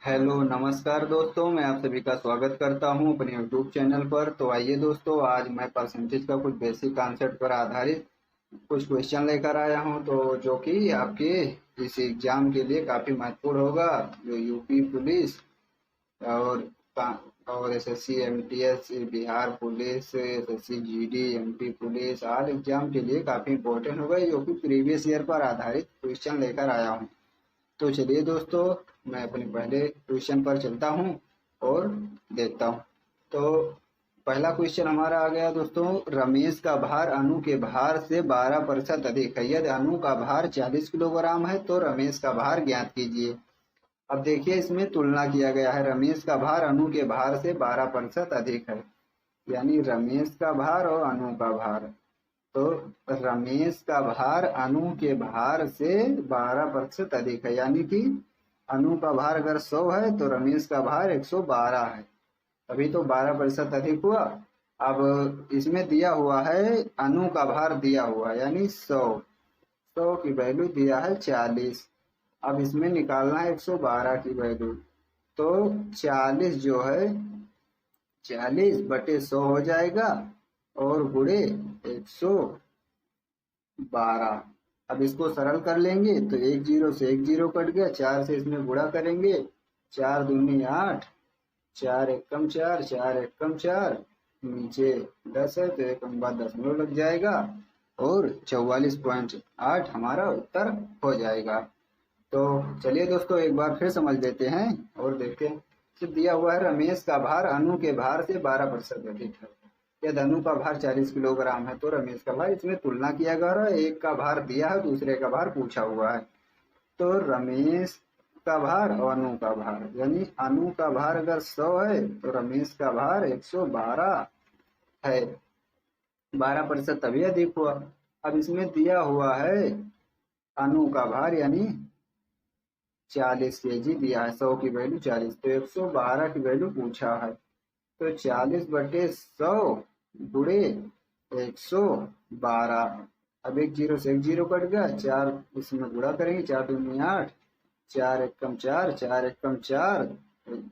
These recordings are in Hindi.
हेलो नमस्कार दोस्तों, मैं आप सभी का स्वागत करता हूं अपने यूट्यूब चैनल पर। तो आइए दोस्तों, आज मैं परसेंटेज का कुछ बेसिक कॉन्सेप्ट पर आधारित कुछ क्वेश्चन लेकर आया हूं, तो जो कि आपके इस एग्जाम के लिए काफ़ी महत्वपूर्ण होगा। जो यूपी पुलिस और और SSC MTS, Bihar police, SSC GD, MP police all exam के लिए काफ़ी इंपॉर्टेंट होगा, जो कि प्रीवियस ईयर पर आधारित क्वेश्चन लेकर आया हूं। तो चलिए दोस्तों, मैं अपने पहले क्वेश्चन पर चलता हूँ और देखता हूँ। तो पहला क्वेश्चन हमारा आ गया दोस्तों, रमेश का भार अनु के भार से 12% अधिक है। यदि अनु का भार 40 किलोग्राम है तो रमेश का भार ज्ञात कीजिए। अब देखिए, इसमें तुलना किया गया है। रमेश का भार अनु के भार से 12% अधिक है, यानी रमेश का भार और अनु का भार। तो रमेश का भार अनु के भार से 12% अधिक है, यानी कि अनु का भार अगर 100 है तो रमेश का भार 112 है। तभी तो 12% अधिक हुआ। अब इसमें दिया हुआ है, अनु का भार दिया हुआ है यानी 100 की वैल्यू दिया है 40। अब इसमें निकालना है 112 की वैल्यू। तो 40 जो है 40/100 हो जाएगा और गुणे 112। अब इसको सरल कर लेंगे तो एक जीरो से एक जीरो कट गया, 4 से इसमें गुणा करेंगे, 4 दूनी 8, 4 एकम 4, 4 एकम 4, नीचे 10 है तो एकम बाद दशमलव लग जाएगा और 44.8 हमारा उत्तर हो जाएगा। तो चलिए दोस्तों, एक बार फिर समझ लेते हैं और देखते हैं। तो दिया हुआ है, रमेश का भार अनु के भार से 12% अधिक है। यदि अनु का भार 40 किलोग्राम है तो रमेश का भार, इसमें तुलना किया गया है। एक का भार दिया है, दूसरे का भार पूछा हुआ है। तो रमेश का भार और अनु का भार, यानी अनु का भार अगर 100 है तो रमेश का भार 112 है। 12% तभी अधिक हुआ। अब इसमें दिया हुआ है अनु का भार यानी 40 केजी दिया है, 100 की वैल्यू 40, तो 112 की वैल्यू पूछा है। तो 40/100 गुणे 112। अब एक जीरो से एक जीरो कट गया, 4 इसमें गुणा करेंगे, 4 दूनी 8, 4 एकम 4, 4 एकम 4,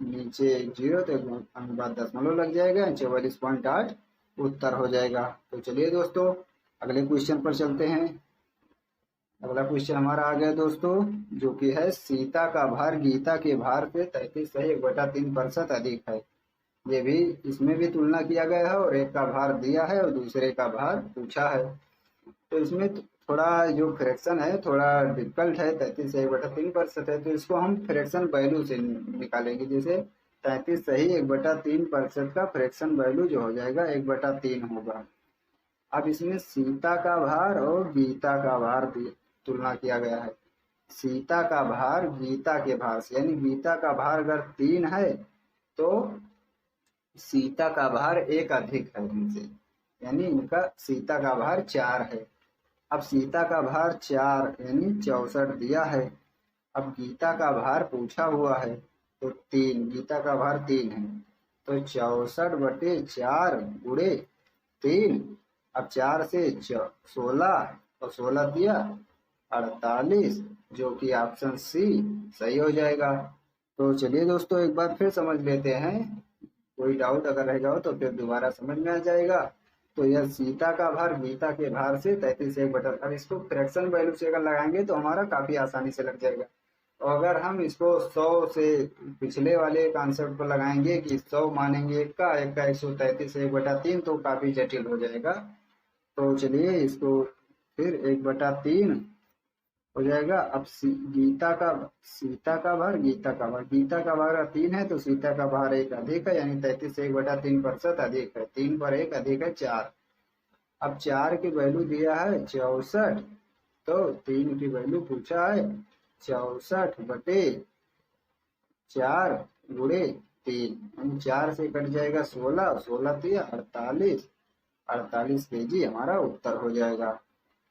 नीचे एक जीरो तो अनुपात दशमलव लग जाएगा, 44.8 उत्तर हो जाएगा। तो चलिए दोस्तों, अगले क्वेश्चन पर चलते हैं। अगला क्वेश्चन हमारा आ गया दोस्तों, जो कि है सीता का भार गीता के भार से 33.3% अधिक है। ये भी, इसमें भी तुलना किया गया है और एक का भार दिया है और दूसरे का भार पूछा है। तो इसमें थोड़ा जो फ्रैक्शन है थोड़ा डिफिकल्ट है, 33/3% है, तो इसको हम फ्रैक्शन वैल्यू से निकालेंगे। जैसे 33 सही 1/3% का फ्रैक्शन वैल्यू जो हो जाएगा 1/3 होगा। अब इसमें सीता का भार और गीता का भार तुलना किया गया है। सीता का भार गीता के भार से, यानी गीता का भार अगर 3 है तो सीता का भार 1 अधिक है इनसे, यानी इनका सीता का भार 4 है। अब सीता का भार 4 यानी 64 दिया है। अब गीता का भार पूछा हुआ है तो 3, गीता का भार 3 है, तो 64/4 गुणे 3। अब 4 से 16 और 16 दिया 48, जो कि ऑप्शन सी सही हो जाएगा। तो चलिए दोस्तों, एक बार फिर समझ लेते हैं। कोई डाउट अगर रह जाओ तो फिर दोबारा समझ में आ जाएगा। तो यह सीता का भार गीता के भार से 33/1। अब इसको फ्रैक्शन वैल्यू से अगर लगाएंगे तो हमारा काफी आसानी से लग जाएगा। और अगर हम इसको 100 से पिछले वाले कॉन्सेप्ट पर लगाएंगे कि 100 मानेंगे एक का 133 1/3, तो काफी जटिल हो जाएगा। तो चलिए इसको फिर 1/3 हो जाएगा। अब गीता का सीता का भार गीता का भार 3 है तो सीता का भार 1 अधिक है, यानी 33 से 1/3% अधिक है। 3 पर 1 अधिक है 4। अब 4 की वैल्यू दिया है 64, तो 3 की वैल्यू पूछा है 64/4 गुणे 3, यानी 4 से कट जाएगा 16, 16 दिया 48, 48 केजी हमारा उत्तर हो जाएगा।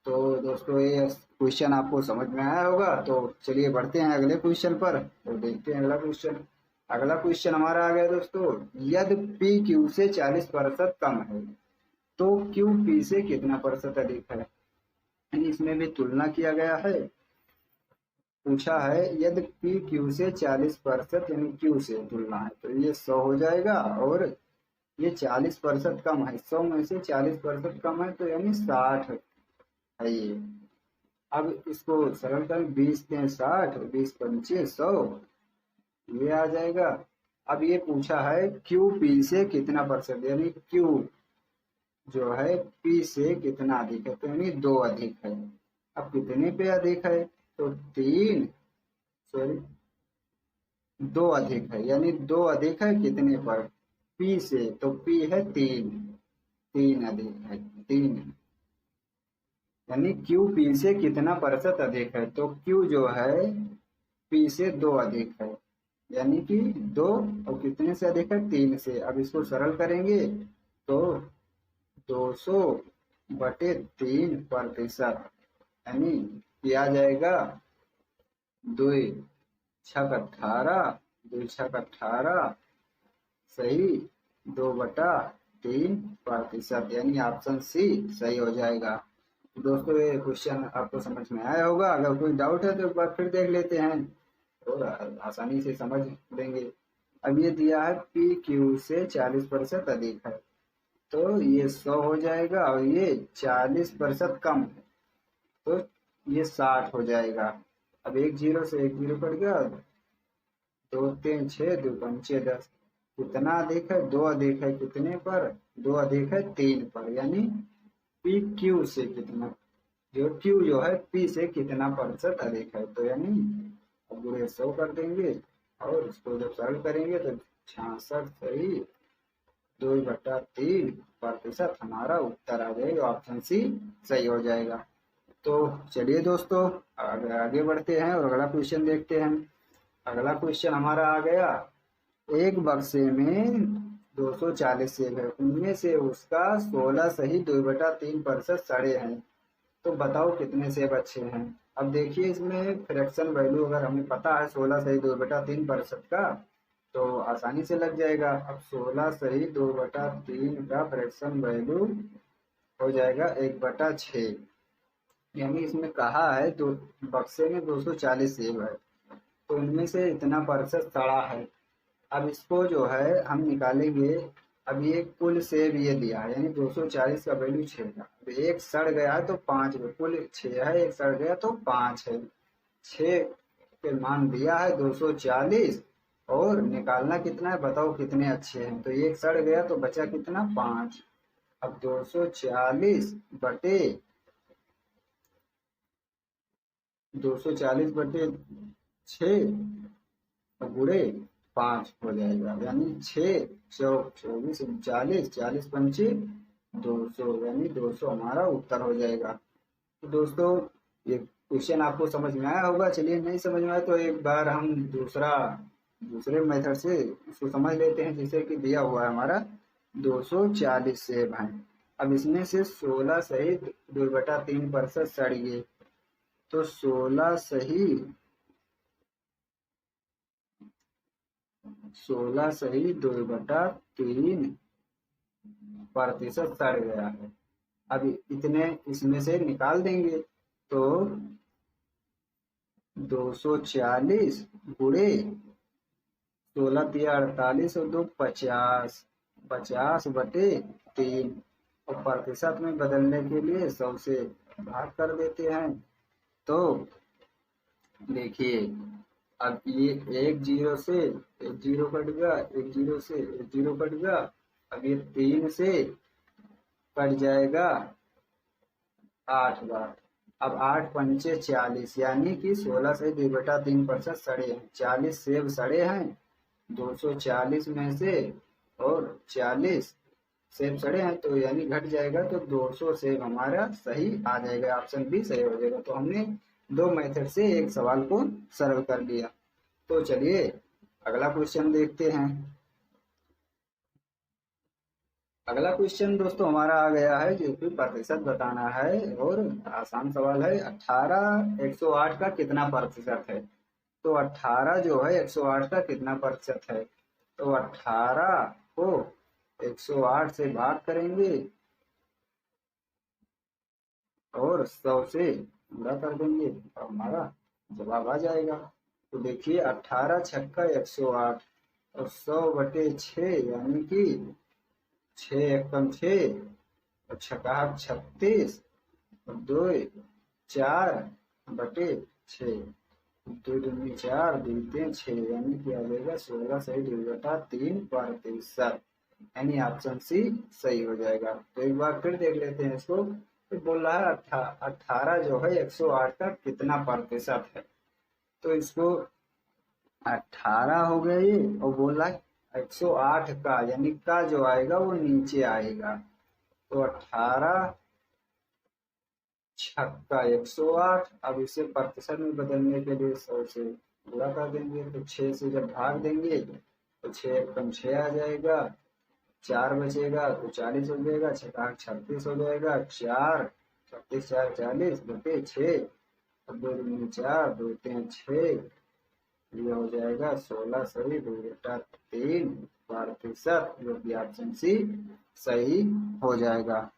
तो दोस्तों, ये क्वेश्चन आपको समझ में आया होगा। तो चलिए बढ़ते हैं अगले क्वेश्चन पर और देखते हैं अगला क्वेश्चन। अगला क्वेश्चन हमारा आ गया दोस्तों, यदि पी क्यू से 40% कम है तो क्यू पी से कितना प्रतिशत अधिक है। यानी इसमें भी तुलना किया गया है पूछा है यदि पी क्यू से 40% यानी क्यू से तुलना है, तो ये 100 हो जाएगा, और ये 40% कम है, 100 में से 40% कम है तो यानी 60 है ये। अब इसको सरल करें, 20×3 = 60, 20×5 = 100, ये आ जाएगा। अब ये पूछा है क्यू पी से कितना परसेंट, यानी क्यू जो है पी से कितना अधिक है, तो यानी 2 अधिक है। अब कितने पे अधिक है, तो 3, सॉरी 2 अधिक है, यानी 2 अधिक है कितने पर, पी से, तो पी है 3, 3 अधिक है 3, यानी क्यू पी से कितना प्रतिशत अधिक है, तो क्यू जो है पी से 2 अधिक है, यानी कि 2, और कितने से अधिक है, 3 से। अब इसको सरल करेंगे तो 200/3 यानी ये आ जाएगा 2×6 = 18, 2×6 = 18 सही, 2/3 यानी ऑप्शन सी सही हो जाएगा। तो दोस्तों ये क्वेश्चन आपको समझ में आया होगा, अगर कोई डाउट है तो एक बार फिर देख लेते हैं और आसानी से समझ लेंगे। अब ये दिया है पी क्यू से 40% अधिक है, तो ये 100 हो जाएगा, और ये 40% कम है तो ये 60 हो जाएगा। अब एक जीरो से एक जीरो कट गया, 2×3 = 6, 2×5 = 10, कितना अधिक है, 2 अधिक है कितने पर, 2 अधिक है 3 पर, यानी पी क्यू से कितना, जो क्यू जो है पी से कितना प्रतिशत अधिक है, तो यानी अब पूरे 100 कर देंगे, और इसको जब सरल करेंगे तो 66 सही, 2/3 हमारा उत्तर आ जाएगा, ऑप्शन सी सही हो जाएगा। तो चलिए दोस्तों आगे बढ़ते हैं और अगला क्वेश्चन देखते हैं। अगला क्वेश्चन हमारा आ गया, एक बक्से में 240 सेब है, उनमें से उसका 16 सही 2/3% सड़े हैं, तो बताओ कितने सेब अच्छे हैं। अब देखिए इसमें फ्रैक्शन वैल्यू अगर हमें पता है 16 सही 2/3% का, तो आसानी से लग जाएगा। अब 16 सही 2/3 का फ्रैक्शन वैल्यू हो जाएगा 1/6, यानी इसमें कहा है दो बक्से में 240 सेब है, तो इनमें से इतना प्रतिशत सड़ा है। अब इसको जो है हम निकालेंगे। अब ये कुल सेब ये दिया है, यानी 240 का वैल्यू 6 का, अब एक सड़ गया है तो 5, कुल 6 है, एक सड़ गया तो 5 है। 6 के मान दिया है 240, और निकालना कितना है बताओ कितने अच्छे हैं, तो एक सड़ गया तो बचा कितना, 5। अब 240/6 गुणे 5 हो जाएगा, यानी 6 24 39 40×5 200, यानी 200 हमारा उत्तर हो जाएगा। तो दोस्तों ये क्वेश्चन आपको समझ में आया होगा। चलिए नहीं समझ में आया तो एक बार हम दूसरे मेथड से इसको समझ लेते हैं, जैसे कि दिया हुआ है हमारा 240 सेब हैं। अब इसमें से 16 सहित 2/3% सड़ गए, तो 16 सही 2/3% सड़ गया है। अब इतने इसमें से निकाल देंगे, तो 240 गुणे 16×3 = 48 और 2 50, 50/3, और प्रतिशत में बदलने के लिए 100 से भाग कर देते हैं। तो देखिए अब ये एक जीरो से एक जीरो कट गया, एक जीरो से एक जीरो कट गया, अब ये 3 से कट जाएगा 8 बार। अब 8×5 = 40, यानी कि 16 से 2/3% सड़े हैं, 40 सेब सड़े हैं 240 में से, और 40 सेब सड़े हैं, तो यानी घट जाएगा, तो 200 सेब हमारा सही आ जाएगा, ऑप्शन बी सही हो जाएगा। तो हमने दो मेथड से एक सवाल को सरल कर लिया। तो चलिए अगला क्वेश्चन देखते हैं। अगला क्वेश्चन दोस्तों हमारा आ गया है, जो कि प्रतिशत बताना है, और आसान सवाल है। 18 108 का कितना प्रतिशत है, तो 18 जो है 108 का कितना प्रतिशत है, तो 18 को 108 से भाग करेंगे और 100 से पूरा कर देंगे, और हमारा जवाब आ जाएगा। तो देखिए 18 छक्का 108 और 100/6 यानी कि 6 एकम 6 और छक्का 36 और 2 4/6, 2 दूनी 4 2 3 6 यानी कि आ जाएगा 16 सही 2/3 यानी ऑप्शन सी सही हो जाएगा। तो एक बार फिर देख लेते हैं इसको। तो बोल रहा है 18 जो है 108 का कितना प्रतिशत है। तो इसको 18 हो गया ये, और बोल रहा है 108 का, यानी का जो आएगा वो नीचे आएगा। तो 18 छक्का 108। अब इसे प्रतिशत में बदलने के लिए 100 से गुणा कर देंगे, तो 6 से जब भाग देंगे तो 6 एकम 6 आ जाएगा, 4 बचेगा तो 40 हो जाएगा, 6 36 हो जाएगा, 4 36 4 40/6, 2 दूनी 4 2 3 6, ये हो जाएगा 16 सही 2/3 प्रतिशत, जो कि ऑप्शन सी सही हो जाएगा।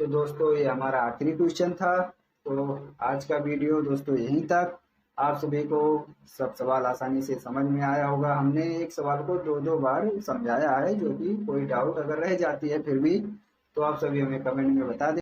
तो दोस्तों ये हमारा आखिरी क्वेश्चन था। तो आज का वीडियो दोस्तों यहीं तक। आप सभी को सब सवाल आसानी से समझ में आया होगा। हमने एक सवाल को 2 बार समझाया है, जो कि कोई डाउट अगर रह जाती है फिर भी, तो आप सभी हमें कमेंट में बता दें।